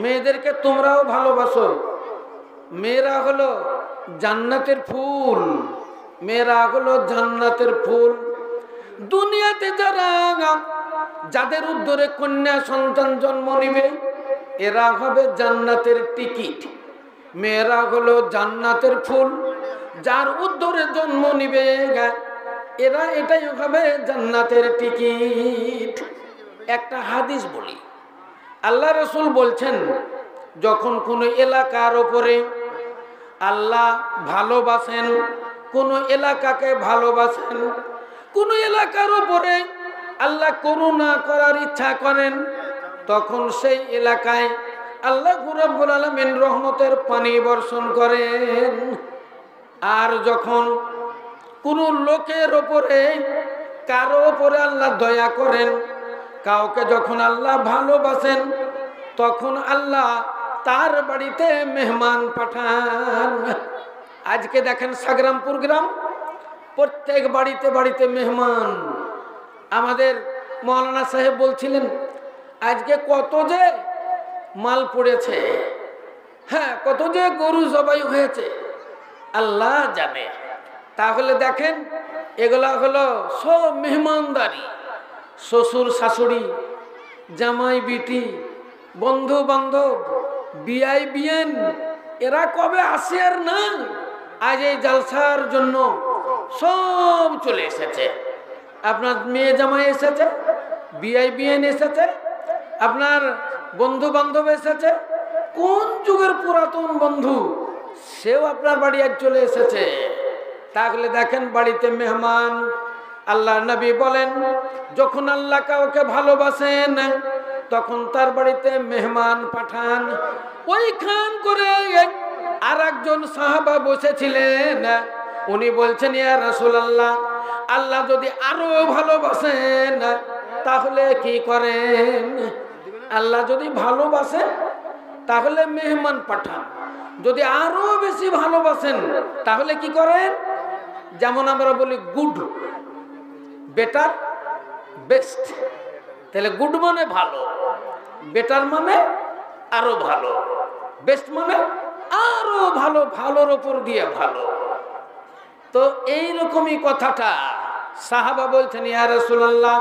মেয়েদেরকে তোমরাও ভালোবাসো। মেয়েরা হলো জান্নাতের ফুল, মেয়েরা হলো জান্নাতের ফুল। দুনিয়াতে যাদের উদ্দরে কন্যা সন্তান জন্ম নিবে এরা হবে জান্নাতের টিকিট। মেয়েরা হলো জান্নাতের ফুল, যার উদ্দরে জন্ম নিবে এরা এটাই হবে জান্নাতের টিকিট। একটা হাদিস বলি, আল্লাহ রসুল বলছেন, যখন কোনো এলাকার ওপরে আল্লাহ ভালোবাসেন, কোনো এলাকাকে ভালোবাসেন, কোনো এলাকার ওপরে আল্লাহ করুণা করার ইচ্ছা করেন, তখন সেই এলাকায় আল্লাহ রাব্বুল আলামিন রহমতের পানি বর্ষণ করেন। আর যখন কোনো লোকের ওপরে, কারো ওপরে আল্লাহ দয়া করেন, কাউকে যখন আল্লাহ ভালোবাসেন, তখন আল্লাহ তার বাড়িতে মেহমান পাঠান। আজকে দেখেন সাগরামপুর গ্রাম, প্রত্যেক বাড়িতে বাড়িতে মেহমান। আমাদের মৌলানা সাহেব বলছিলেন আজকে কত যে মাল পড়েছে, হ্যাঁ কত যে গরু জবাই হয়েছে আল্লাহ জানে। তাহলে দেখেন এগুলা হলো সব মেহমানদারি। শ্বশুর শাশুড়ি, জামাই বিটি, বন্ধু বান্ধব, বিআই বিএন এরা কবে আসে আর না, আজ এই জালসার জন্য সব চলে এসেছে। আপনার মেয়ে জামাই এসেছে, বিআই বিএন এসেছে, আপনার বন্ধু বান্ধব এসেছে, কোন যুগের পুরাতন বন্ধু সেও আপনার বাড়ি আজ চলে এসেছে। তাহলে দেখেন বাড়িতে মেহমান। আল্লাহ নবী বলেন, যখন আল্লাহ কাউকে ভালোবাসেন তখন তার বাড়িতে মেহমান পাঠান। ওইখান করে আর একজন সাহাবা বসেছিলেন, উনি বলছেন, ইয়া রাসূলুল্লাহ, আল্লাহ যদি আরো ভালোবাসেন তাহলে কি করেন? আল্লাহ যদি ভালোবাসেন তাহলে মেহমান পাঠান, যদি আরো বেশি ভালোবাসেন তাহলে কি করেন? যেমন আমরা বলি গুড, বেটার, বেস্ট। তাহলে গুড মানে ভালো, বেটার মানে আরো ভালো, বেস্ট মানে আরো ভালো, ভালোর উপর দিয়ে ভালো। তো এইরকমই কথাটা সাহাবা বলছেন, ইয়া রাসূলুল্লাহ,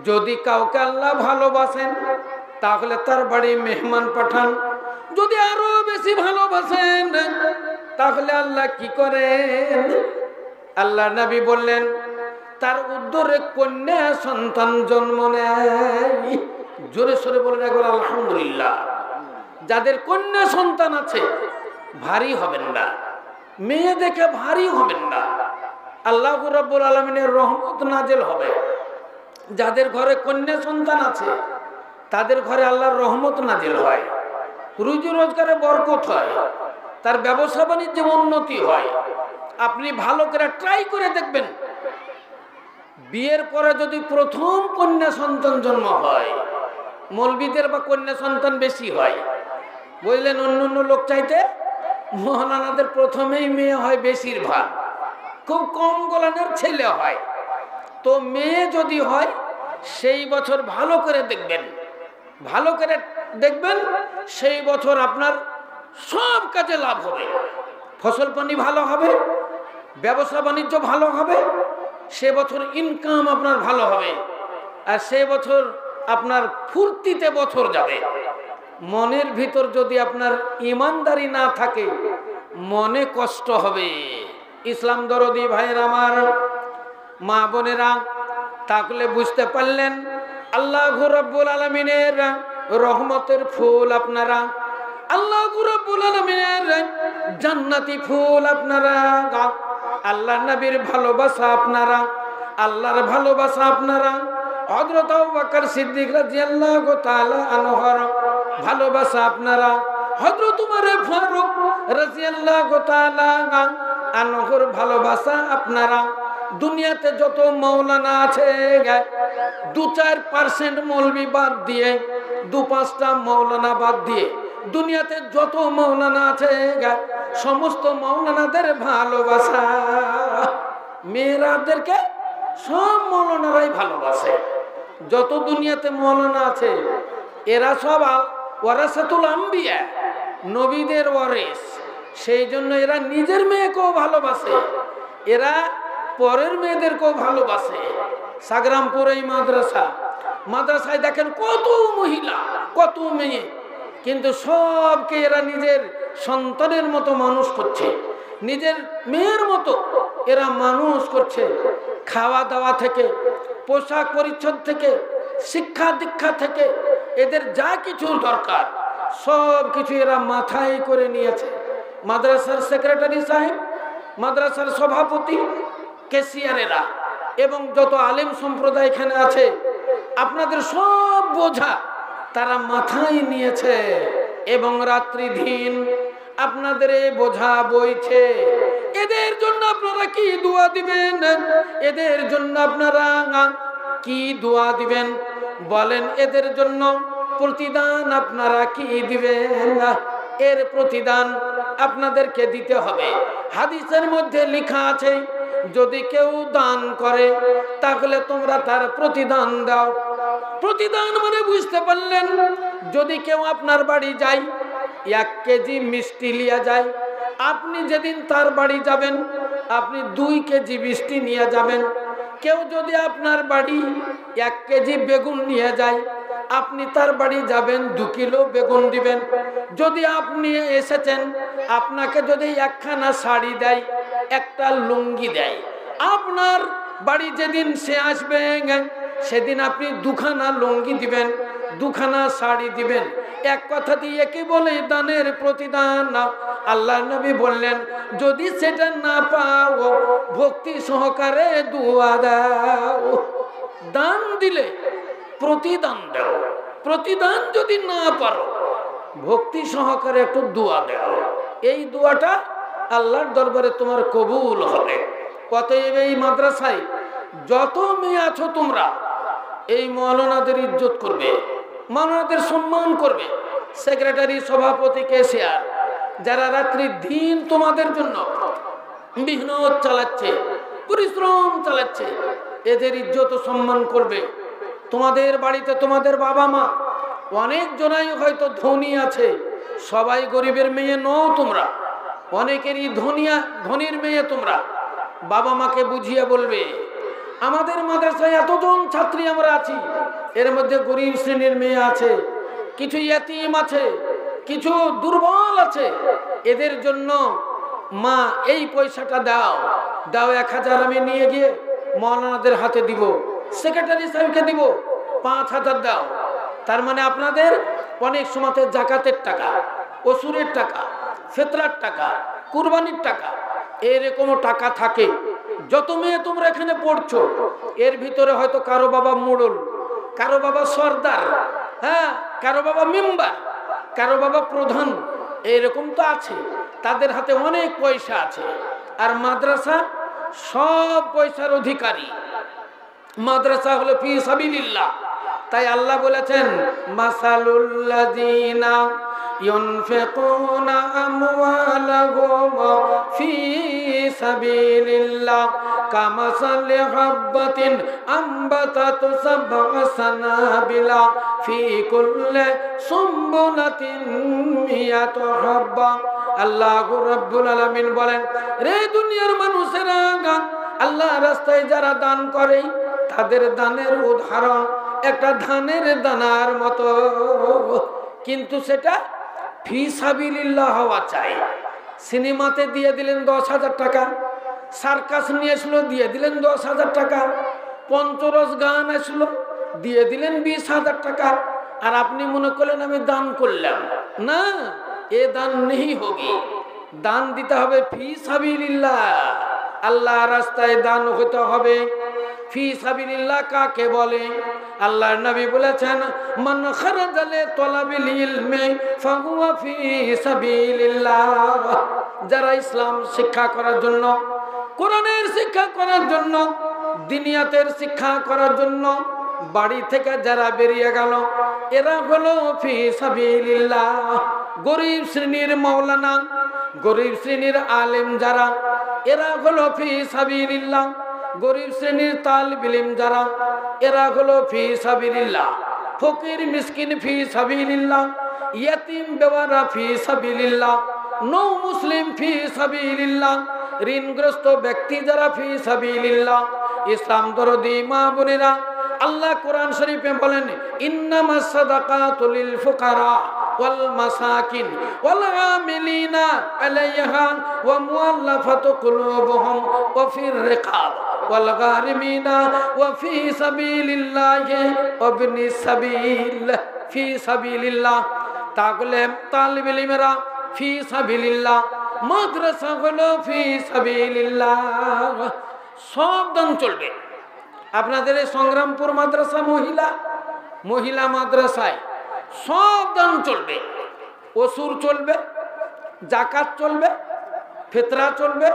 যদি কাউকে আল্লাহ ভালোবাসেন তাহলে তার বাড়ি মেহমান পাঠান, যদি আরো বেশি ভালোবাসেন তাহলে আল্লাহ কি করেন? আল্লাহ নবী বললেন, তার উদ্দরে কন্যা সন্তান জন্ম নেয়। জোরে সোরে বলেন একবার আলহামদুলিল্লাহ। যাদের কন্যা সন্তান আছে ভারী হবেন না, মেয়ে দেখে ভারী হবেন না, আল্লাহ রাব্বুল আলামিনের রহমত নাজেল হবে। যাদের ঘরে কন্যা সন্তান আছে তাদের ঘরে আল্লাহর রহমত নাজেল হয়, রুজি রোজগারে বরকত হয়, তার ব্যবসা বাণিজ্যে উন্নতি হয়। আপনি ভালো করে ট্রাই করে দেখবেন, বিয়ের পরে যদি প্রথম কন্যা সন্তান জন্ম হয়, মৌলবীদের বা কন্যা সন্তান বেশি হয় বুঝলেন, অন্য অন্য লোক চাইতে মৌলানাদের প্রথমেই মেয়ে হয় বেশিরভাগ, খুব কম গোলানের ছেলে হয়। তো মেয়ে যদি হয় সেই বছর ভালো করে দেখবেন, ভালো করে দেখবেন, সেই বছর আপনার সব কাজে লাভ হবে, ফসল পানি ভালো হবে, ব্যবসা বাণিজ্য ভালো হবে, সে বছর ইনকাম আপনার ভালো হবে, আর সে বছর আপনার ফুর্তিতে বছর যাবে। মনের ভিতর যদি আপনার ইমানদারি না থাকে মনে কষ্ট হবে। ইসলাম দরদি ভাইয়ের আমার, মা বোনেরা, তাহলে বুঝতে পারলেন আল্লাহু রাব্বুল আলামিনের রহমতের ফুল আপনারা, আল্লাহু রাব্বুল আলামিনের জান্নাতি ফুল আপনারা, আল্লাহ নবীর ভালোবাসা আপনারা, আল্লাহর ভালোবাসা আপনারা, হযরত আবু বকর সিদ্দিক রাদিয়াল্লাহু তাআলা আনহুর ভালোবাসা আপনারা, হযরত উমর ফারুক রাদিয়াল্লাহু তাআলা আনহুর ভালোবাসা আপনারা। দুনিয়াতে যত মৌলানা আছে 2-4% মৌলবি বাদ দিয়ে, 2-5টা মৌলানা বাদ দিয়ে দুনিয়াতে যত মৌলানা আছে সমস্ত মৌলানাদের ভালোবাসা। মেয়েরাদেরকে সব মৌলানারাই ভালোবাসে। যত দুনিয়াতে মৌলানা আছে এরা সব ওয়ারাসাতুল আম্বিয়া, নবীদের ওয়ারিস। সেই জন্য এরা নিজের মেয়েকেও ভালোবাসে, এরা পরের মেয়েদেরকেও ভালোবাসে। সাগরামপুর এই মাদ্রাসায় দেখেন কত মহিলা, কত মেয়ে, কিন্তু সবকে এরা নিজের সন্তানের মতো মানুষ করছে, নিজের মেয়ের মতো এরা মানুষ করছে। খাওয়া দাওয়া থেকে, পোশাক পরিচ্ছদ থেকে, শিক্ষা দীক্ষা থেকে, এদের যা কিছু দরকার সব কিছু এরা মাথায় করে নিয়েছে। মাদ্রাসার সেক্রেটারি সাহেব, মাদ্রাসার সভাপতি, ক্যাশিয়ারেরা এবং যত আলেম সম্প্রদায় এখানে আছে, আপনাদের সব বোঝা তারা মাথায় নিয়েছে এবং রাত্রি দিন আপনাদের এই বোঝা বইছে। এদের জন্য আপনারা কি দোয়া দিবেন? এদের জন্য আপনারা কি দোয়া দিবেন বলেন? এদের জন্য প্রতিদান আপনারা কি দিবেন? এর প্রতিদান আপনাদেরকে দিতে হবে। হাদিসের মধ্যে লেখা আছে, যদি কেউ দান করে তাহলে তোমরা তার প্রতিদান দাও। প্রতিদান মানে বুঝতে পারলেন, যদি কেউ আপনার বাড়ি যায়, 1 কেজি মিষ্টি লিয়া যায়, আপনি যেদিন তার বাড়ি যাবেন আপনি 2 কেজি মিষ্টি নিয়ে যাবেন। কেউ যদি আপনার বাড়ি 1 কেজি বেগুন নিয়ে যায়, আপনি তার বাড়ি যাবেন 2 কিলো বেগুন দিবেন। যদি আপনি এসেছেন, আপনাকে যদি 1খানা শাড়ি দেয়, 1টা লুঙ্গি দেয়, আপনার বাড়ি যেদিন সে আসবে সেদিন আপনি 2খানা লুঙ্গি দিবেন, 2খানা শাড়ি দিবেন। এক কথা দিয়ে কি বলে দানের প্রতিদান। আল্লাহ নবী বললেন, যদি সেটা না পাও ভক্তি সহকারে দোয়া দাও। দান দিলে প্রতিদান দাও, প্রতিদান যদি না পারো ভক্তি সহকারে একটু দোয়া দাও। এই দোয়াটা আল্লাহর দরবারে তোমার কবুল হবে। অতএব এই মাদ্রাসায় যত মেয়ে আছো তোমরা এই মৌলানাদের ইজ্জত করবে, মৌলানাদের সম্মান করবে। সেক্রেটারি, সভাপতি, ক্যাশিয়ার যারা রাত্রি দিন তোমাদের জন্য মেহনত চালাচ্ছে, পরিশ্রম চালাচ্ছে, এদের ইজ্জত সম্মান করবে। তোমাদের বাড়িতে তোমাদের বাবা মা অনেক জনাই হয়তো ধনী আছে, সবাই গরিবের মেয়ে নও তোমরা, অনেকেরই ধনীর মেয়ে তোমরা। বাবা মাকে বুঝিয়ে বলবে, আমাদের মাদ্রাসায় এতজন ছাত্রী আমরা আছি, এর মধ্যে গরিব শ্রেণীর মেয়ে আছে, কিছু ইয়াতিম আছে, কিছু দুর্বল আছে, এদের জন্য মা এই পয়সাটা দাও, 1000 আমি নিয়ে গিয়ে মৌলানাদের হাতে দিব, সেক্রেটারি সাহেবকে দিব, 5000 দাও। তার মানে আপনাদের অনেক সময়তে জাকাতের টাকা, ওসুরের টাকা, ফিতরার টাকা, কুরবানির টাকা, এরকম টাকা থাকে। যত মেয়ে তোমরা এখানে পড়ছো এর ভিতরে হয়তো কারো বাবা মোড়ল, কারো বাবা সর্দার, হ্যাঁ, কারো বাবা মেম্বার, কারো বাবা প্রধান, এরকম তো আছে। তাদের হাতে অনেক পয়সা আছে। আর মাদ্রাসা সব পয়সার অধিকারী। মাদ্রাসা হলো ফি সাবিলিল্লাহ। তাই আল্লাহ বলেছেন, মাসালুল্লাযিনা ইউনফিকুনা আমওয়ালাহুম ফি সাবিলিল্লাহ কামাসালি হাববাতিন আম্বাতাত সাবআ সানাবিলা ফি কুল্লি সুমবুলাতিন মিয়াতু হাব্বা। আল্লাহু রাব্বুল আলামিন বলেন, রে দুনিয়ার মানুষেরা, আল্লাহ রাস্তায় যারা দান করে তাদের দানের উদাহরণ একটা ধানের দানার মতো, কিন্তু সেটা ফি সাবিলিল্লাহ হওয়া চাই। সিনেমাতে দিয়ে দিলেন 10,000 টাকা, সার্কাস নিয়ে আসলো দিয়ে দিলেন 10,000 টাকা, পঞ্চরস গান আসলো দিয়ে দিলেন 20,000 টাকা, আর আপনি মনে করলেন আমি দান করলাম। না, এ দান নেই হোগি। দান দিতে হবে ফি সাবিলিল্লাহ, আল্লাহ রাস্তায় দান হতে হবে। ফি সাবিলিল্লাহ কাকে বলে? আল্লাহর নবী বলেছেন, মান খারাজা লি তালাবিল ইলমি ফাহুয়া ফি সাবিলিল্লাহ। যারা ইসলাম শিক্ষা করার জন্য, কোরআনের শিক্ষা করার জন্য, দিনিয়াতের শিক্ষা করার জন্য বাড়ি থেকে যারা বেরিয়ে গেল, এরা হলো ফি সাবিলিল্লাহ। গরিব শ্রেণীর মাওলানা, গরিব শ্রেণীর আলেম যারা, এরা হলো ফি সাবিলিল্লাহ। গরিব শ্রেণীর তালিব ইলম যারা, এরা হলো ফি সাবিলিল্লাহ। ফকির মিসকিন ফি সাবিলিল্লাহ। ইয়াতিম বেওয়ারা ফি সাবিলিল্লাহ, নৌ মুসলিম ফি সাবিলিল্লাহ, ঋণগ্রস্ত ব্যক্তি যারা ফি সাবিলিল্লাহ। ইসলাম দরদি মা বোনেরা, আল্লাহ কোরআন শরীফে বলেন ইন্নামাস সাদাকাতু লিল ফুকারা ওয়াল মাসাকিন ওয়াল আমিলিনা আলাইহা ওয়া মুআল্লাফাতু কুলুবুহুম ওয়া ফির রিকাব ওয়াল গারিমিনা ওয়া ফি সাবিলিল্লাহি ওয়া ইবনিস সাবিল। ফি সাবিলিল্লাহ তাহলে তালিবুল ইলমেরা ফি সাবিলিল্লাহ, মাদ্রাসা হলো ফি সাবিলিল্লাহ। সব দান চলবে। আপনাদের এই সংগ্রামপুর মাদ্রাসা মহিলা মাদ্রাসায় সব দান চলবে। ওসুর চলবে, জাকাত চলবে, ফিতরা চলবে,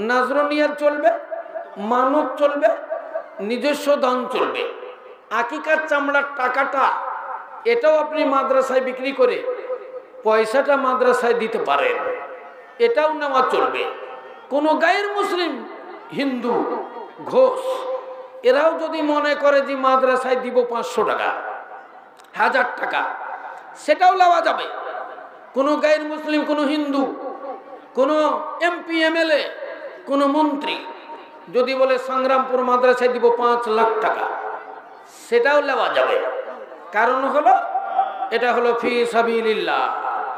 নাজরনিয়াত চলবে, মানত চলবে, নিজস্ব দান চলবে। আকিকার চামড়ার টাকাটা এটাও আপনি মাদ্রাসায় বিক্রি করে পয়সাটা মাদ্রাসায় দিতে পারেন, এটাও নেওয়া চলবে। কোনো গায়ের মুসলিম, হিন্দু, ঘোষ এরাও যদি মনে করে যে মাদ্রাসায় দিব 500 টাকা, 1000 টাকা, সেটাও নেওয়া যাবে। কোনো গায়ের মুসলিম, কোনো হিন্দু, কোনো এমপি এমএলএ, কোনো মন্ত্রী যদি বলে সংগ্রামপুর মাদ্রাসায় দিব 5 লাখ টাকা, সেটাও নেওয়া যাবে। কারণ হলো এটা হলো ফি সাবিলিল্লাহ।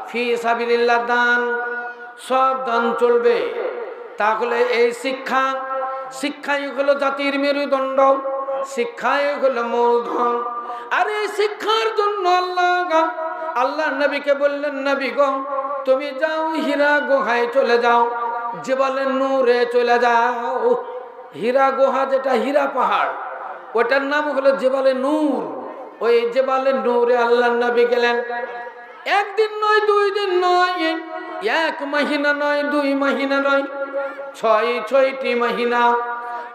ফি সাবিলিল্লাহ দান, সব দান চলবে। তাহলে এই শিক্ষাই হলো জাতির মেরুদণ্ড, শিক্ষাই হলো মূলধন। আর এই শিক্ষার জন্য আল্লাহ নবীকে বললেন, নবী গো তুমি যাও হীরা গুহায় চলে যাও, জেবালে নূরে চলে যাও। হীরা গুহা যেটা হীরা পাহাড়, ওটার নাম হলো জেবালে নূর। ওই জেবালে নূরে আল্লাহ নবী গেলেন। একদিন নয়, 2 দিন নয়, 1 মহিনা নয়, 2 মহিনা নয়, 6টি মহিনা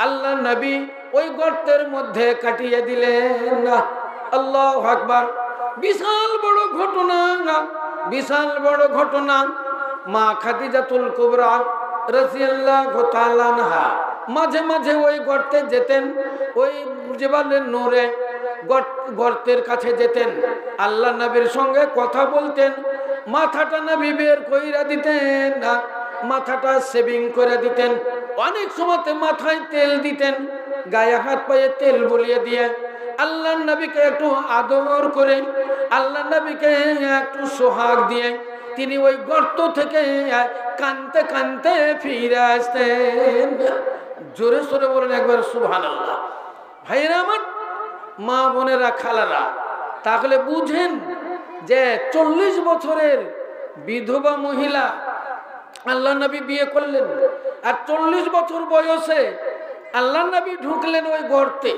আল্লাহ নবী ওই গর্তের মধ্যে কাটিয়ে দিলেন। আল্লাহু আকবার। বিশাল বড় ঘটনা, বিশাল বড় ঘটনা। মা খাদিজাতুল কুবরা রাদিয়াল্লাহু তাআলা আনহা মাঝে মাঝে ওই গর্তে যেতেন, ওই জেবালের নূরে গর্তের কাছে যেতেন, আল্লাহ নবীর সঙ্গে কথা বলতেন। মাথাটা নবী বের কইরা দিতেন না, মাথাটা সেভিং করে দিতেন। অনেক সময়তে মাথায় তেল দিতেন, গায়ে হাত পায়ে তেল বলিয়ে দিয়ে আল্লাহ নবীকে একটু আদর করে, আল্লাহ নবীকে একটু সোহাগ দিয়ে তিনি ওই গর্ত থেকে কানতে কানতে ফিরে আসতেন। জোরে সোরে বলেন একবার সুবহানাল্লাহ। ভাইরা আমার, মা বোনেরা, খালারা, তাহলে বুঝেন যে 40 বছরের বিধবা মহিলা আল্লাহ নবী বিয়ে করলেন, আর 40 বছর বয়সে আল্লাহ নবী ঢুকলেন ওই গর্তে।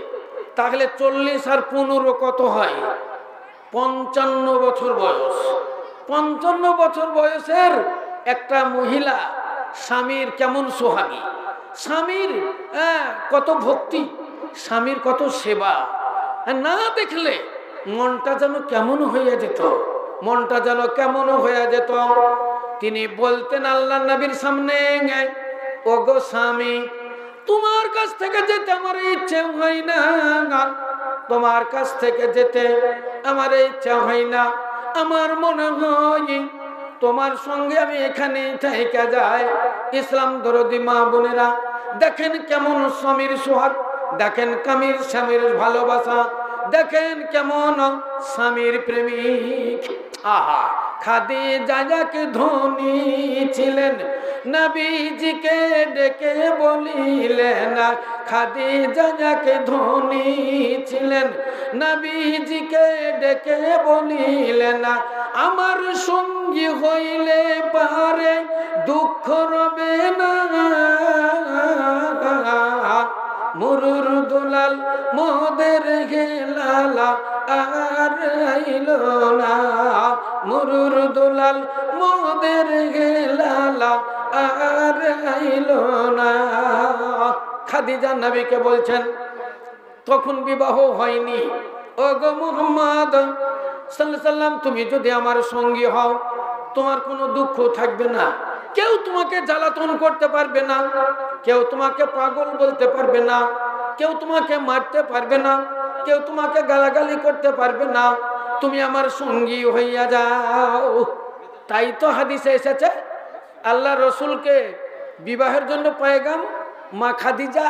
তাহলে 40 আর 15 কত হয়? 55 বছর বয়স। 55 বছর বয়সের একটা মহিলা স্বামীর কেমন সোহাগী, স্বামীর কত ভক্তি, স্বামীর কত সেবা, না দেখলে মনটা যেন কেমন হয়ে যেত, মনটা যেন কেমন হয়ে যেত। তিনি বলতেন আল্লাহ নবীর সামনে, ওগো স্বামী, তোমার কাছ থেকে যেতে আমার ইচ্ছে হয় না, তোমার কাছ থেকে যেতে আমার ইচ্ছা হয় না। আমার মনে হয় তোমার সঙ্গে আমি এখানে থেকে যাই। ইসলাম দরদি মা বোনেরা, দেখেন কেমন স্বামীর সোহাগ, দেখেন কামির স্বামীর ভালোবাসা, দেখেন কেমন স্বামীর প্রেমিক। আহা, খাদিজা যাকে ধনী ছিলেন, নবীজিকে ডেকে বলিলেন। খাদিজা যাকে ধনী ছিলেন, নবীজিকে ডেকে বলিলেন, আমার সঙ্গী হইলে পারে দুঃখ রবে না। মুরুর দুলাল মোদের গেলালা আর আইল না, মুরুর দুলাল মোদের গেলালা আর আইল না। খাদিজা নবীকে বলছেন, তখন বিবাহ হয়নি। ওগো মুহাম্মদ সাল্লাল্লাহু আলাইহি সাল্লাম, তুমি যদি আমার সঙ্গী হও তোমার কোনো দুঃখ থাকবে না, কেউ তোমাকে জ্বালাতন করতে পারবে না, কেউ তোমাকে পাগল বলতে পারবে না, কেউ তোমাকে মারতে পারবে না, কেউ তোমাকে গালাগালি করতে পারবে না। তুমি আমার সঙ্গী হইয়া যাও। তাই তো হাদিসে এসেছে আল্লাহ রসুলকে বিবাহের জন্য পয়গাম মা খাদিজা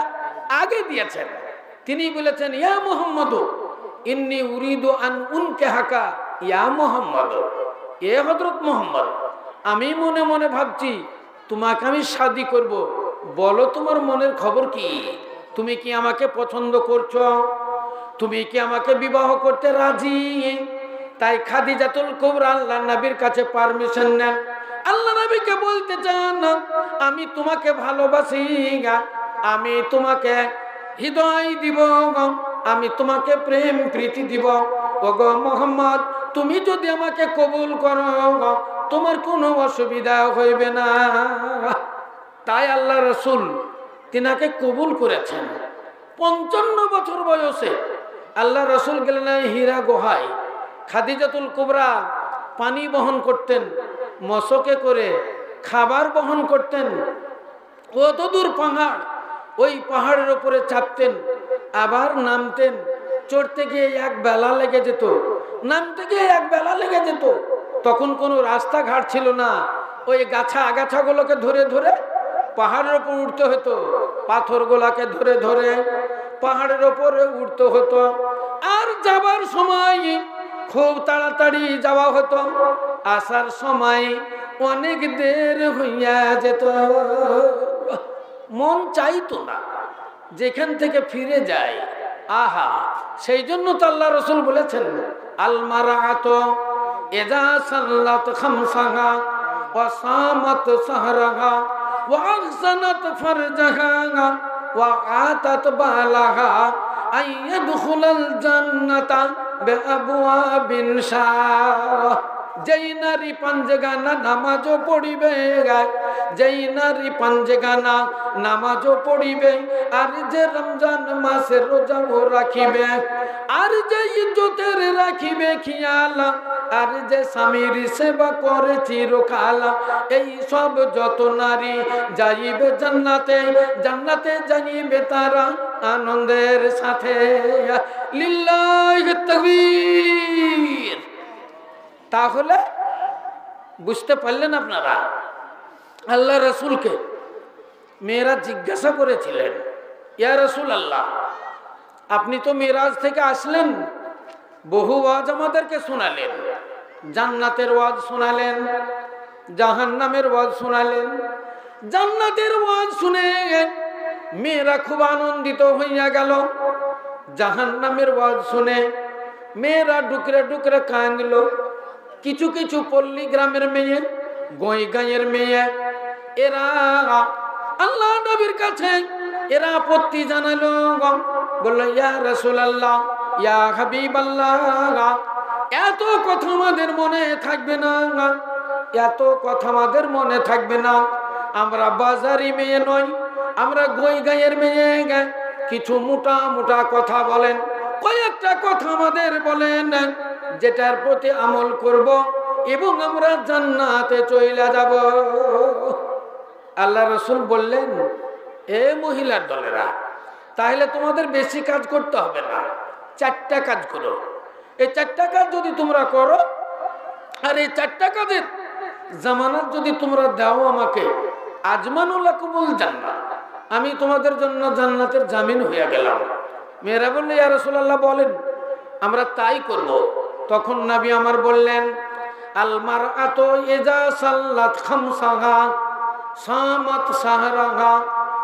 আগে দিয়েছেন। তিনি বলেছেন, ইয়া মুহাম্মদ ইন্নী উরিদু আন উনকিহাকা ইয়া মুহাম্মদ, এ হযরত মুহাম্মদ, আমি মনে মনে ভাবছি তোমাকে আমি শাদী করব, বলো তোমার মনের খবর কি? তুমি কি আমাকে পছন্দ করছো? তুমি কি আমাকে বিবাহ করতে রাজি? তাই খাদিজাতুল কুবরা আল্লাহ নবীর কাছে পারমিশন নেন। আল্লাহ নবীকে বলতে চান, আমি তোমাকে ভালোবাসি, আমি তোমাকে হৃদয় দিব, আমি তোমাকে প্রেম প্রীতি দিব। ওগো মুহাম্মদ, তুমি যদি আমাকে কবুল করো তোমার কোনো অসুবিধা হইবে না। তাই আল্লাহ রসুল তিনাকে কবুল করেছেন। 55 বছর বয়সে আল্লাহ রসুল গেলেন হীরা গুহায়। খাদিজাতুল কুবরা পানি বহন করতেন, মশকে করে খাবার বহন করতেন। অত দূর পাহাড়, ওই পাহাড়ের উপরে চাপতেন, আবার নামতেন। চড়তে গিয়ে এক বেলা লেগে যেত, নামতে গিয়ে এক বেলা লেগে যেত। তখন কোনো রাস্তাঘাট ছিল না, ওই আগাছাগুলোকে ধরে ধরে পাহাড়ের উপর উঠতে হতো, পাথরগুলাকে ধরে ধরে পাহাড়ের উপরে উঠতে হতো। আর যাবার সময় খুব তাড়াতাড়ি যাওয়া হতো, আসার সময় অনেক দের হইয়া যেত। মন চাইতো না যেখান থেকে ফিরে যায়। আহা, সেই জন্য তো আল্লাহ রসুল বলেছেন, আল মারআতু ইযা সাল্লাত খামসাহা ওয়া সামাত সাহরাহা ওয়া আহসানাত ফারজাহা ওয়া আতাত বালাহা আইয়াদখুলাল জান্নাতা বিআবওয়াবিন শাহ। যেই নারী পাঞ্জেগানা নামাজও পড়িবে, যেই নারী পাঞ্জেগানা নামাজও পড়িবে, আর যে রমজান মাসে রোজাও রাখিবে, আর যে ইজ্জতের রাখিবে খেয়াল, আর যে স্বামীর সেবা করে চিরকাল, এই সব যত নারী যাইবে জান্নাতে, জান্নাতে যাইবে তারা আনন্দের সাথে। লিল্লাহি তাকবীর। তাহলে বুঝতে পারলেন আপনারা, আল্লাহ রসুলকে মেয়েরা জিজ্ঞাসা করেছিলেন, ইয়া রসুল আল্লাহ, আপনি তো মেরাজ থেকে আসলেন, বহু ওয়াজ আমাদেরকে শোনালেন, জান্নাতের ওয়াজ শোনালেন, জাহান্নামের ওয়াজ শোনালেন। জান্নাতের ওয়াজ শুনে মেয়েরা খুব আনন্দিত হইয়া গেল, জাহান্নামের ওয়াজ শুনে মেয়েরা ডুকরে ডুকরে কাঁদল। কিছু কিছু পল্লী গ্রামের মেয়ে, গই গাঁয়ের মেয়ে, এরা আল্লাহ নবীর কাছে এরা আপত্তি জানালো, বলল, ইয়া রাসূলুল্লাহ, ইয়া হাবিবাল্লাহ, এত কথা আমাদের মনে থাকবে না, এত কথা আমাদের মনে থাকবে না। আমরা বাজারি মেয়ে নই, আমরা গই গাঁয়ের মেয়ে। কিছু মোটা মোটা কথা বলেন, কয়েকটা কথা আমাদের বলেন, যেটার প্রতি আমল করব এবং আমরা জান্নাতে চলে যাব। আল্লাহ রসুল বললেন, এ মহিলার দলেরা, তাহলে তোমাদের বেশি কাজ করতে হবে না, 4টা কাজ করো। এই 4টা কাজ যদি তোমরা করো, আর এই 4টা কাজের জামানত যদি তোমরা দাও আমাকে, আজমানুলাকুমুল জান্নাত, আমি তোমাদের জন্য জান্নাতের জামিন হয়ে গেলাম। মেয়েরা বললে, ইয়া রাসূলুল্লাহ বলেন, আমরা তাই করব। তখন নবী আমার বললেন, আল মারআতু ইযা সাল্লাত খামসাহা সামাত সাহরাহা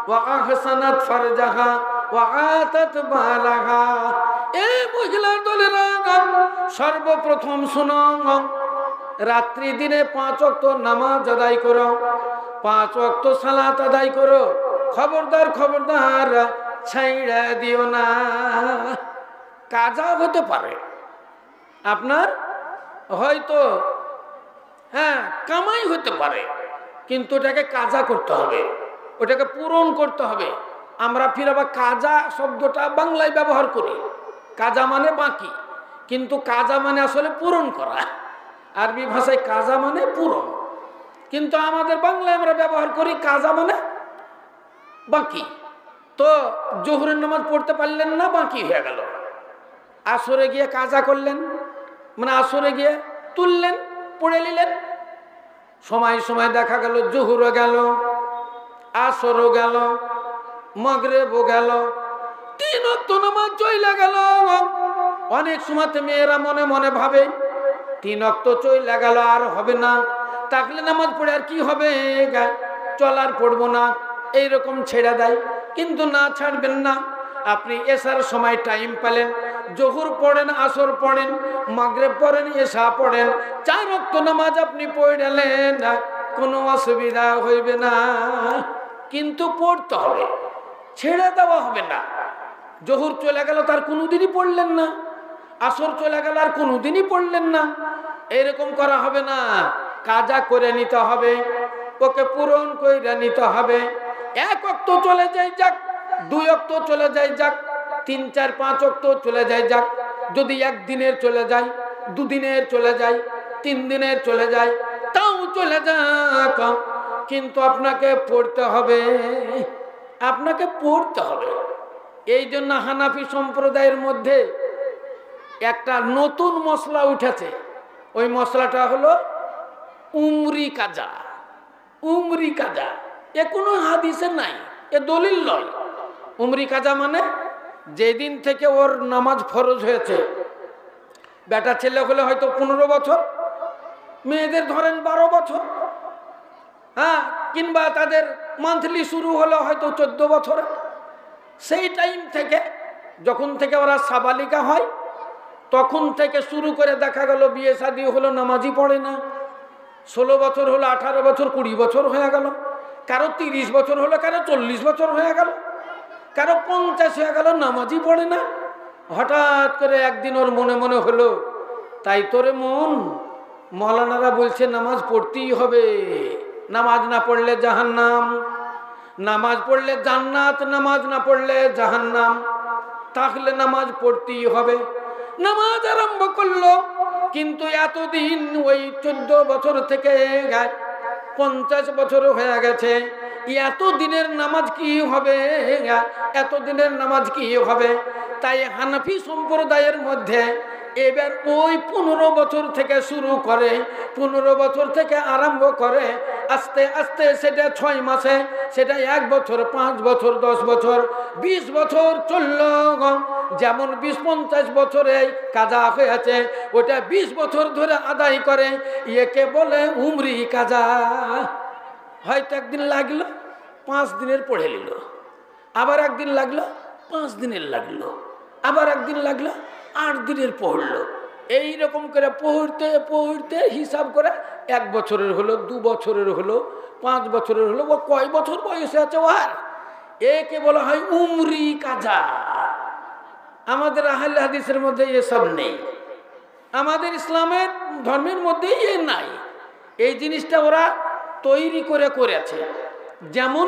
ওয়া আহসানাত ফারজাহা ওয়া আতাত বালাহা। এই মহিলার দলেরা, সর্বপ্রথম শুনো, রাত্রি দিনে 5 ওয়াক্ত নামাজ আদায় করো, 5 ওয়াক্ত সালাত আদায় করো। খবরদার খবরদার ছাইড়া দিও না। কাজা হতে পারে আপনার, হয়তো কামাই হতে পারে, কিন্তু ওটাকে কাজা করতে হবে, ওটাকে পূরণ করতে হবে। আমরা ফির আবার কাজা শব্দটা বাংলায় ব্যবহার করি, কাজা মানে বাকি, কিন্তু কাজা মানে আসলে পূরণ করা। আরবি ভাষায় কাজা মানে পূরণ, কিন্তু আমাদের বাংলায় আমরা ব্যবহার করি কাজা মানে বাকি। তো জোহরের নামাজ পড়তে পারলেন না, বাকি হয়ে গেল। আসরে গিয়ে কাজা করলেন, মানে আসরে গিয়ে তুললেন, পড়ে নিলেন। সময় সময় দেখা গেল জোহরও গেল, আসরও গেল, মাগরিবও গেল, 3 ওয়াক্ত নামাজ চলে গেল। অনেক সময়তে মেয়েরা মনে মনে ভাবে 3 ওয়াক্ত চলে গেল, আর হবে না, তাহলে নামাজ পড়ে আর কি হবে, চলার পড়বো না, এইরকম ছেড়ে দেয়। কিন্তু না, ছাড়বেন না। আপনি এশার সময় টাইম পেলেন, জোহর পড়েন, আসর পড়েন, মাগরিব পড়েন, এশা পড়েন, 4 ওয়াক্ত নামাজ আপনি পড়লেন, কোনো অসুবিধা হইবে না। কিন্তু পড়তে হবে, ছেড়ে দেওয়া হবে না। জোহর চলে গেল, তার কোনোদিনই পড়লেন না, আসর চলে গেল, আর কোনোদিনই পড়লেন না, এরকম করা হবে না। কাজা করে নিতে হবে, ওকে পূরণ করে নিতে হবে। 1 ওয়াক্ত চলে যায় যাক, 2 ওয়াক্ত চলে যায় যাক, 3, 4, 5 ওয়াক্ত চলে যায় যাক। যদি 1 দিনের চলে যায়, 2 দিনের চলে যায়, 3 দিনের চলে যায়, তাও চলে যাক, কিন্তু আপনাকে পড়তে হবে, আপনাকে পড়তে হবে। এই জন্য হানাফি সম্প্রদায়ের মধ্যে একটা নতুন মশলা উঠেছে। ওই মশলাটা হলো উমরি কাজা। উমরি কাজা এ কোনো হাদিসে নাই, এ দলিল নয়। উমরি কাজা মানে যেদিন থেকে ওর নামাজ ফরজ হয়েছে, বেটা ছেলে হলে হয়তো 15 বছর, মেয়েদের ধরেন 12 বছর, হ্যাঁ, কিংবা তাদের মান্থলি শুরু হলো হয়তো 14 বছরে, সেই টাইম থেকে, যখন থেকে ওরা সাবালিকা হয়, তখন থেকে শুরু করে দেখা গেল বিয়ে শাদী হলো, নামাজই পড়ে না। 16 বছর হলো, 18 বছর, 20 বছর হয়ে গেল, কারো 30 বছর হলো, কারো 40 বছর হয়ে গেল, কারো 50 হয়ে গেল, নামাজই পড়ে না। হঠাৎ করে একদিন ওর মনে মনে হলো, তাই তোরে মন, মৌলানারা বলছে নামাজ পড়তেই হবে, নামাজ না পড়লে জাহান্নাম, নামাজ পড়লে জান্নাত, নামাজ না পড়লে জাহান্নাম, তাহলে নামাজ পড়তেই হবে। নামাজ আরম্ভ করলো, কিন্তু এতদিন ওই 14 বছর থেকে 50 বছর হয়ে গেছে, এত দিনের নামাজ কি হবে, এত দিনের নামাজ কি হবে। তাই হানাফি সম্প্রদায়ের মধ্যে এবার ওই 15 বছর থেকে শুরু করে, 15 বছর থেকে আরম্ভ করে, আস্তে আস্তে সেটা 6 মাসে, সেটা 1 বছর, 5 বছর, 10 বছর, 20 বছর চলল। যেমন 20-50 বছরে কাজা হয়েছে, ওটা 20 বছর ধরে আদায় করে, একে বলে উমরি কাজা। হয়তো একদিন লাগলো, 5 দিনের পড়ে নিল, আবার একদিন লাগলো, 5 দিনের লাগলো, আবার একদিন লাগলো, 8 দিনের পড়লো। এইরকম করে পড়তে পড়তে হিসাব করে 1 বছরের হলো, 2 বছরের হলো, 5 বছরের হলো, ও কয় বছর বয়সে আছে ওর, একে বলা হয় উমরি কাজা। আমাদের আহলে হাদিসের মধ্যে এসব নেই, আমাদের ইসলামের ধর্মের মধ্যেই এ নাই। এই জিনিসটা ওরা তৈরি করে করেছে। যেমন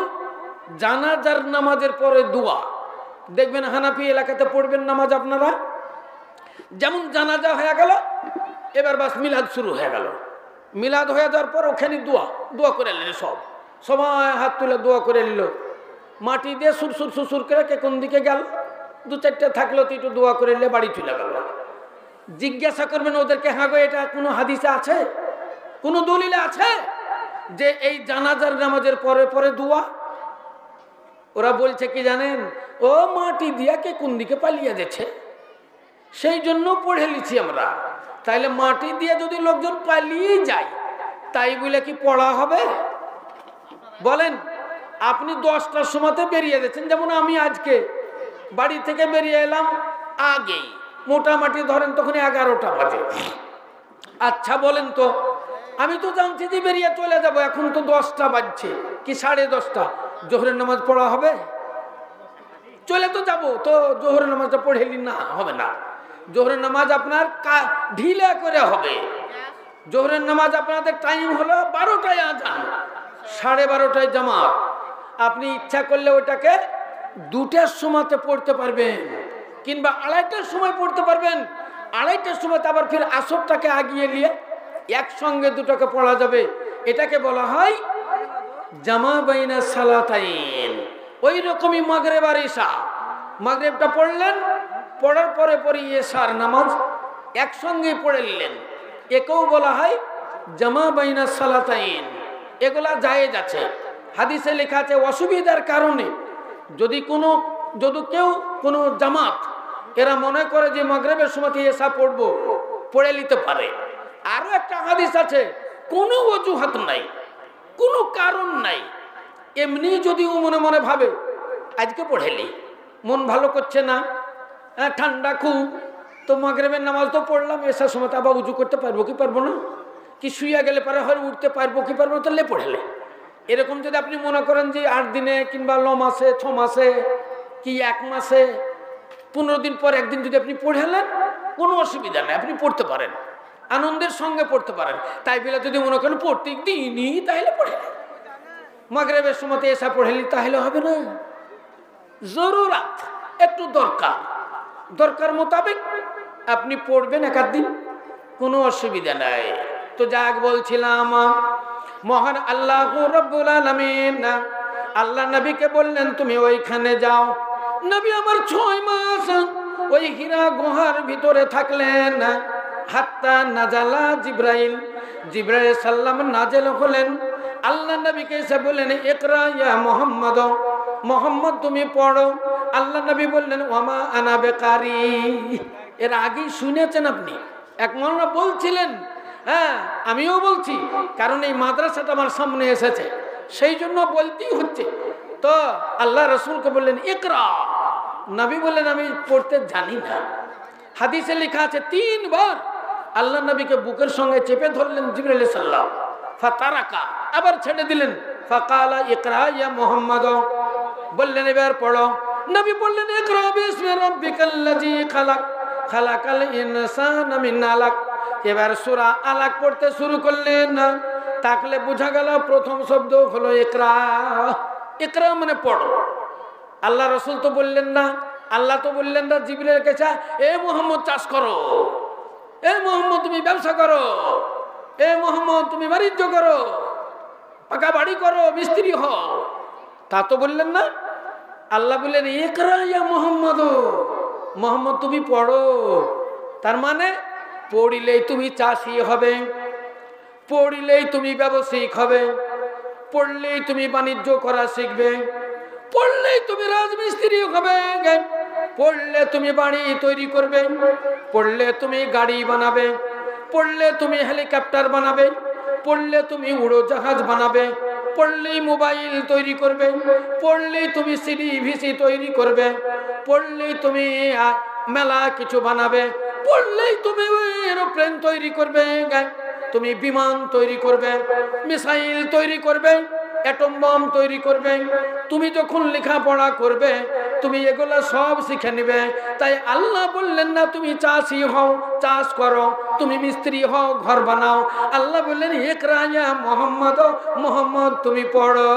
জানাজার নামাজের পরে দোয়া, দেখবেন হানাফি এলাকাতে পড়বেন নামাজ আপনারা, যেমন জানাজা হয়ে গেল, এবার বাস মিলাদ শুরু হয়ে গেল, মিলাদ হয়ে যাওয়ার পর ওখানে দোয়া করে নিল, সবাই হাত তুলে দোয়া করে নিল, মাটি দিয়ে সুরসুর সুসুর করে কে কোন দিকে গেল, 2-4টা থাকলো তো একটু দোয়া করে নিলে বাড়ি চলে গেল। জিজ্ঞাসা করবেন ওদেরকে, হ্যাঁ গো এটা কোনো হাদিসে আছে, কোনো দলিলে আছে যে এই জানাজার নামাজের পরে পরে দোয়া? ওরা বলছে কি জানেন, ও মাটি দিয়া কে কোন দিকে পালিয়ে যাচ্ছে, সেই জন্য পড়ে লিছি আমরা। তাইলে মাটি দিয়ে যদি লোকজন পালিয়ে যায়, তাই বলে কি পড়া হবে? বলেন, আপনি 10টার সময়তে বেরিয়ে যাচ্ছেন, যেমন আমি আজকে বাড়ি থেকে বেরিয়ে এলাম আগেই, মোটামুটি ধরেন তখন 11টা বাজে। আচ্ছা বলেন তো, আমি তো জানছি যে বেরিয়ে চলে যাব, এখন তো 10টা বাজছে কি 10:30, জোহরের নামাজ পড়া হবে? চলে তো যাব, তো জোহরের নামাজটা পড়ে নি না, হবে না। জোহরের নামাজ আপনার ঢিলে করে হবে। জোহরের নামাজ আপনাদের টাইম হলো 12টায় আজান, 12:30টায় জামাত। আপনি ইচ্ছা করলে ওটাকে 2টার সময়তে পড়তে পারবেন, কিংবা 2:30টার সময় পড়তে পারবেন। 2:30টার সময় আবার ফির আসরটাকে আগিয়ে নিয়ে একসঙ্গে দুটোকে পড়া যাবে। এটাকে বলা হয় জামা বাইনা সালাতাইন। ওই রকমই মাগরিব আর ইশা। মাগরিবটা পড়লেন, পড়ার পরে পরে ইশার নামাজ একসঙ্গে পড়ে নিলেন, একেও বলা হয় জামা বাইনা সালাতাইন। এগুলা জায়েজ আছে। হাদিসে লেখা আছে অসুবিধার কারণে যদি কেউ কোনো জামাত এরা মনে করে যে মাগরিবের সময় এসা পড়বো, পড়ে নিতে পারে। আরো একটা হাদিস আছে, কোনো অজুহাত নাই, কোনো কারণ নাই, এমনি যদিও মনে মনে ভাবে আজকে পড়েলি, মন ভালো করছে না, ঠান্ডা খুব, তো মাগরিবের নামাজ তো পড়লাম, এসার সময় তো আবার উজু করতে পারবো কি পারবো না, কি শুয়ে গেলে পরে হয় উঠতে পারবো কি পারবো না, তাহলে পড়েলে। এরকম যদি আপনি মনে করেন যে 8 দিনে কিংবা 9 মাসে 6 মাসে কি 1 মাসে 15 দিন পর একদিন যদি আপনি পড়েলেন, কোনো অসুবিধা নেই, আপনি পড়তে পারেন, আনন্দের সঙ্গে পড়তে পারেন। তাই বলে যদি মনে করেন প্রত্যেক দিনই তাহলে পড়ে মাগরিবের সময় এসা পড়েলি তাহলে হবে না। জরুরাত একটু দরকার মোতাবেক আপনি পড়বেন এক দিন, কোনো অসুবিধা নাই। তো যাক বলছিলাম, মহান আল্লাহ রাব্বুল আলামিন আল্লাহ নবীকে বললেন তুমি ওইখানে যাও। নবী আমার 6 মাস ওই হীরা গুহার ভিতরে থাকলেন। হাত্তা নাজালা জিব্রাইল সাল্লাম নাজেল হলেন। আল্লাহ নবীকে এসে বললেন ইকরা ইয়া মুহাম্মদ তুমি পড়ো। আল্লাহ নবী বললেন ওয়ামা আনা বেকারি। এর আগেই শুনেছেন আপনি, এক মৌলানা বলছিলেন, হ্যাঁ আমিও বলছি, কারণ এই মাদ্রাসাটা আমার সামনে এসেছে, সেই জন্য বলতেই হচ্ছে। তো আল্লাহ রসুলকে বললেন ইকরা, নবী বললেন আমি পড়তে জানি না। হাদিসে লেখা আছে 3 বার আল্লাহ নবীকে বুকের সঙ্গে চেপে ধরলেন জিবরাইল সাল্লাম, ফাতারাকা, আবার ছেড়ে দিলেন, ফাকালা ইকরা ইয়া মুহাম্মদ, বললেন এবার পড়ো। নবী বললেন ইকরা বিসমি রাব্বিকাল্লাযী খালাক, খালাকাল ইনসানা মিন আলাক। এবার সূরা আলাক পড়তে শুরু করলেন। তাহলে বোঝা গেল প্রথম শব্দ হলো ইকরা। ইকরা মানে পড়ো। আল্লাহ রসুল তো বললেন না, আল্লাহ তো বললেন না জিবরাইল কাছে এ মুহাম্মদ চাষ করো, এ মুহাম্মদ তুমি ব্যবসা করো, এ মুহাম্মদ তুমি বাণিজ্য করো, পাকা বাড়ি করো, মিস্ত্রি হও, তা তো বললেন না। আল্লাহ বললেন ইকরা ইয়া মুহাম্মদ তুমি পড়ো। তার মানে পড়িলেই তুমি চাষি হবে, পড়িলেই তুমি ব্যবসায়িক হবে, পড়লেই তুমি বাণিজ্য করা শিখবে, পড়লেই তুমি রাজমিস্ত্রি হবে, পড়লে তুমি বাড়ি তৈরি করবে, পড়লে তুমি গাড়ি বানাবে, পড়লে তুমি হেলিকপ্টার বানাবে, পড়লে তুমি উড়োজাহাজ বানাবে, পড়লেই মোবাইল তৈরি করবে, পড়লেই তুমি সিডি ভিসি তৈরি করবে, পড়লেই তুমি মেলা কিছু বানাবে, পড়লেই তুমি এরোপ্লেন তৈরি করবে, তুমি বিমান তৈরি করবে, মিসাইল তৈরি করবে, অ্যাটম বম তৈরি করবে। তুমি যখন লেখাপড়া করবে তুমি এগুলো সব শিখে নেবে। তাই আল্লাহ বললেন না তুমি চাষি হও, চাষ করো, তুমি মিস্ত্রি হও, ঘর বানাও। আল্লাহ বললেন ইকরা ইয়া মুহাম্মদ তুমি পড়ো।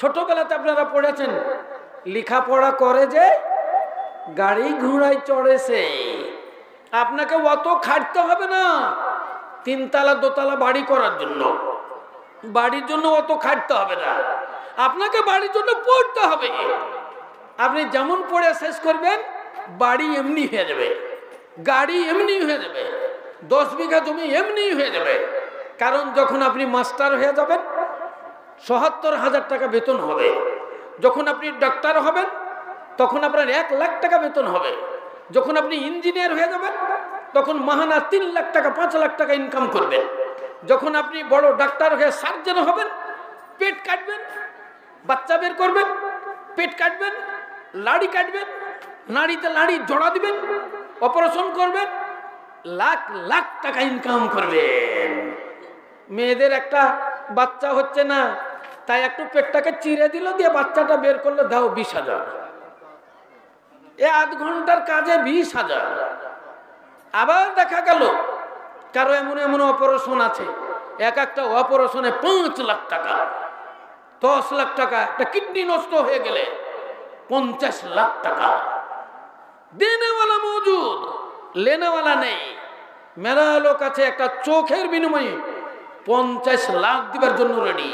ছোটবেলাতে আপনারা পড়েছেন, লেখাপড়া করে যে গাড়ি ঘোড়ায় চড়েছে, আপনাকে অত খাটতে হবে না। 3 তলা 2 তলা বাড়ি করার জন্য, বাড়ির জন্য অত খাটতে হবে না, আপনাকে বাড়ির জন্য পড়তে হবে। আপনি যেমন পড়ে শেষ করবেন বাড়ি এমনি হয়ে যাবে, গাড়ি এমনি হয়ে যাবে, 10 বিঘা জমি এমনি হয়ে যাবে। কারণ যখন আপনি মাস্টার হয়ে যাবেন ৭৭,০০০ টাকা বেতন হবে, যখন আপনি ডাক্তার হবেন তখন আপনার 1 লাখ টাকা বেতন হবে, যখন আপনি ইঞ্জিনিয়ার হয়ে যাবেন তখন মাহানা 3 লাখ টাকা 5 লাখ টাকা ইনকাম করবেন, যখন আপনি বড় ডাক্তার হয়ে সার্জন হবেন পেট কাটবেন, বাচ্চা বের করবেন, পেট কাটবেন, লাড়ি কাটবেন, নাড়িতে লাড়ি জোড়া দিবেন, অপারেশন করবেন, লাখ লাখ টাকা ইনকাম করবেন। মেয়েদের একটা বাচ্চা হচ্ছে না, তাই একটু পেটটাকে চিরে দিল, দিয়ে বাচ্চাটা বের করলে দাও 20,000। এ আধ ঘন্টার কাজে 20,000। আবার দেখা গেল কারো এমন এমন অপারেশন আছে, একটা অপারেশনে 5 লাখ টাকা, 10 লাখ টাকা। একটা কিডনি নষ্ট হয়ে গেলে 50 লাখ টাকা। দেনেওয়ালা মজুদ, লেনেওয়ালা নেই। মেলা লোক আছে একটা চোখের বিনিময়ে 50 লাখ দিবার জন্য রেডি।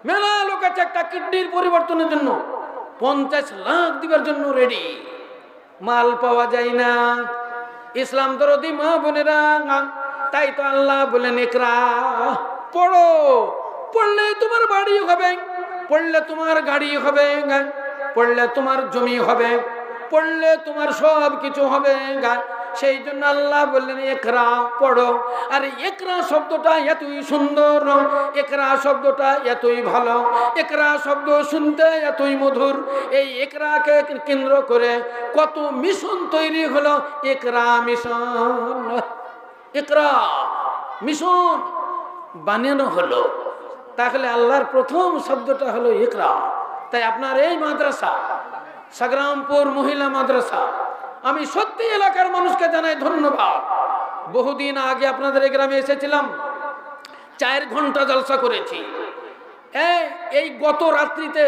মেলা লোক আছে একটা কিডনির পরিবর্তনের জন্য 50 লাখ দিবার জন্য রেডি। মাল পাওয়া যায় না। ইসলাম দরদি মা বোনেরা, তাই তো আল্লাহ বলেন ইকরা, পড়ো, পড়লে তোমার বাড়ি হবে, পড়লে তোমার গাড়ি হবে, পড়লে তোমার জমি হবে, পড়লে তোমার সব কিছু হবে। সেই জন্য আল্লাহ বললেন ইকরা, পড়ো। আর ইকরা শব্দটা এতই সুন্দর, ইকরা শব্দটা এতই ভালো, ইকরা শব্দ শুনতে এতই মধুর। এই ইকরাকে কেন্দ্র করে কত মিশন তৈরি হলো, ইকরা মিশন, ইকরা মিশন বানানো হলো। তাহলে আল্লাহর প্রথম শব্দটা হলো ইকরা। তাই আপনার এই মাদ্রাসা সংগ্রামপুর মহিলা মাদ্রাসা, আমি সত্যি এলাকার মানুষকে জানাই ধন্যবাদ। বহুদিন আগে আপনাদের এই গ্রামে এসেছিলাম, 4 ঘন্টা জলসা করেছি। এই গত রাত্রিতে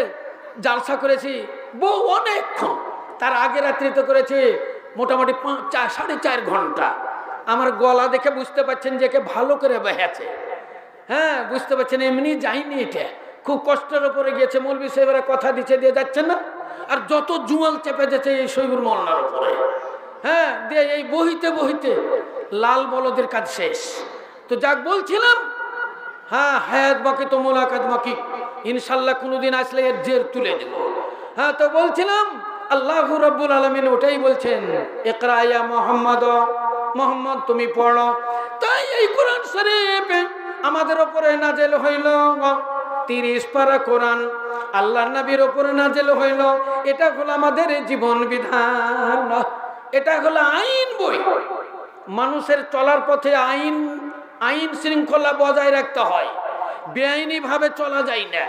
জলসা করেছি বহু অনেকক্ষণ, তার আগে রাত্রিতে করেছি মোটামুটি 4.5 ঘন্টা। আমার গলা দেখে বুঝতে পারছেন যে কে ভালো করে বেহেছে। হ্যাঁ, বুঝতে পারছেন, এমনি যাইনি, এটা খুব কষ্টের উপরে গিয়েছে। মৌলভী সাহেবরা কথা দিচ্ছে দিয়ে যাচ্ছেন না, আর যত জুয়াল চেপে যাচ্ছে এই শহীদুর মোল্লার উপরে। হ্যাঁ, দিয়ে এই বহিতে বহিতে লাল বলদের কাজ শেষ। তো যাক বলছিলাম, হ্যাঁ হায়াত বাকি তো মোলাকাত বাকি, ইনশাল্লাহ কোনোদিন আসলে এর জের তুলে দেব। হ্যাঁ, তো বলছিলাম আল্লাহু রাব্বুল আলামিন ওটাই বলছেন, ইকরা ইয়া মুহাম্মদ, মুহাম্মদ তুমি পড়ো। তাই এই কোরআন শরীফ আমাদের উপরে নাজেল হইল, 30 পারা কোরআন আল্লাহর নবীর উপরে নাজেল হইল। এটা হলো আমাদের জীবন বিধান, এটা হলো আইন বই। মানুষের চলার পথে আইন শৃঙ্খলা বজায় রাখতে হয়, বেআইনি ভাবে চলা যায় না।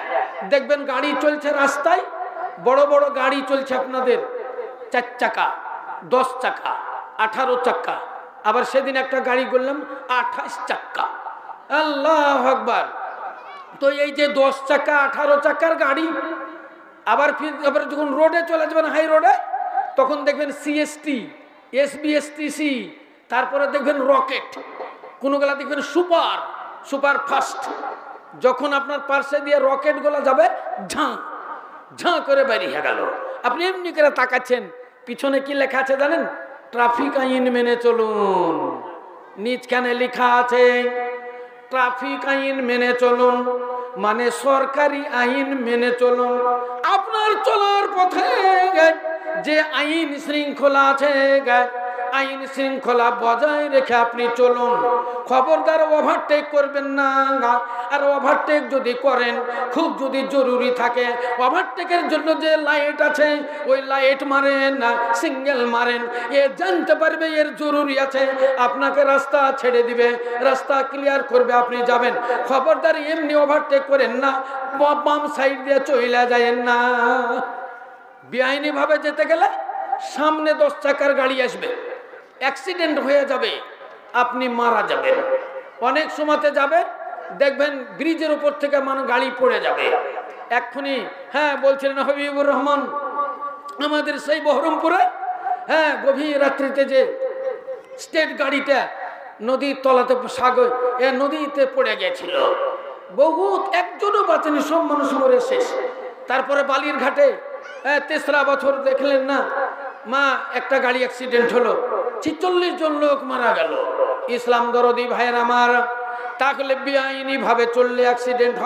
দেখবেন গাড়ি চলছে রাস্তায়, বড় বড় গাড়ি চলছে আপনাদের 4 চাকা, 10 চাকা, 18 চাকা। আবার সেদিন একটা গাড়ি করলাম 28 চাকা। আল্লাহু আকবার। তো এই যে 10 চাকা 18 চাকার গাড়ি, আবার যখন রোডে চলে যাবেন হাই রোডে, তখন দেখবেন সিএসটি, এসবিএসটিসি, তারপরে দেখবেন রকেট, কোনোগুলা দেখবেন সুপার ফাস্ট। যখন আপনার পার্শ্বে দিয়ে রকেটগুলো যাবে, ঝাঁ ঝাঁ করে বেরিয়ে গেল। আপনি এমনি করে তাকাচ্ছেন, পিছনে কি লেখা আছে জানেন? ট্রাফিক আইন মেনে চলুন। নিচখানে লেখা আছে ট্রাফিক আইন মেনে চলুন, মানে সরকারি আইন মেনে চলুন। আপনার চলার পথে যে আইন শৃঙ্খলা আছে, আইন শৃঙ্খলা বজায় রেখে আপনি চলুন। খবরদার ওভারটেক করবেন না। আর ওভারটেক যদি করেন, খুব যদি জরুরি থাকে, ওভারটেকের জন্য যে লাইট আছে ওই লাইট মারেন না, সিঙ্গেল মারেন। এ জানতে পারবে এর জরুরি আছে, আপনাকে রাস্তা ছেড়ে দিবে, রাস্তা ক্লিয়ার করবে, আপনি যাবেন। খবরদার এমনি ওভারটেক করেন না, বাম সাইড দিয়ে চলে যায়েন না। বেআইনি ভাবে যেতে গেলে সামনে 10 চাকার গাড়ি আসবে, অ্যাক্সিডেন্ট হয়ে যাবে, আপনি মারা যাবেন। অনেক সময়তে যাবে দেখবেন ব্রিজের উপর থেকে গাড়ি পড়ে যাবে এক্ষুনি। হ্যাঁ, বলছিলেন হাবিবুর রহমান আমাদের সেই বহরমপুরে, হ্যাঁ, গভীর রাত্রিতে যে স্টেট গাড়িটা নদীর তলাতে সাগর নদীতে পড়ে গেছিল, বহুত, একজনও বাঁচেনি, সব মানুষ মরে শেষ। তারপরে বালির ঘাটে 3রা বছর দেখলেন না মা, একটা গাড়ি অ্যাক্সিডেন্ট হলো, 46 জন লোক মারা গেল। ইসলাম দরদি ভাইয়ের আমার, তাহলে বেআইনি ভাবে চললে অ্যাক্সিডেন্ট হবে।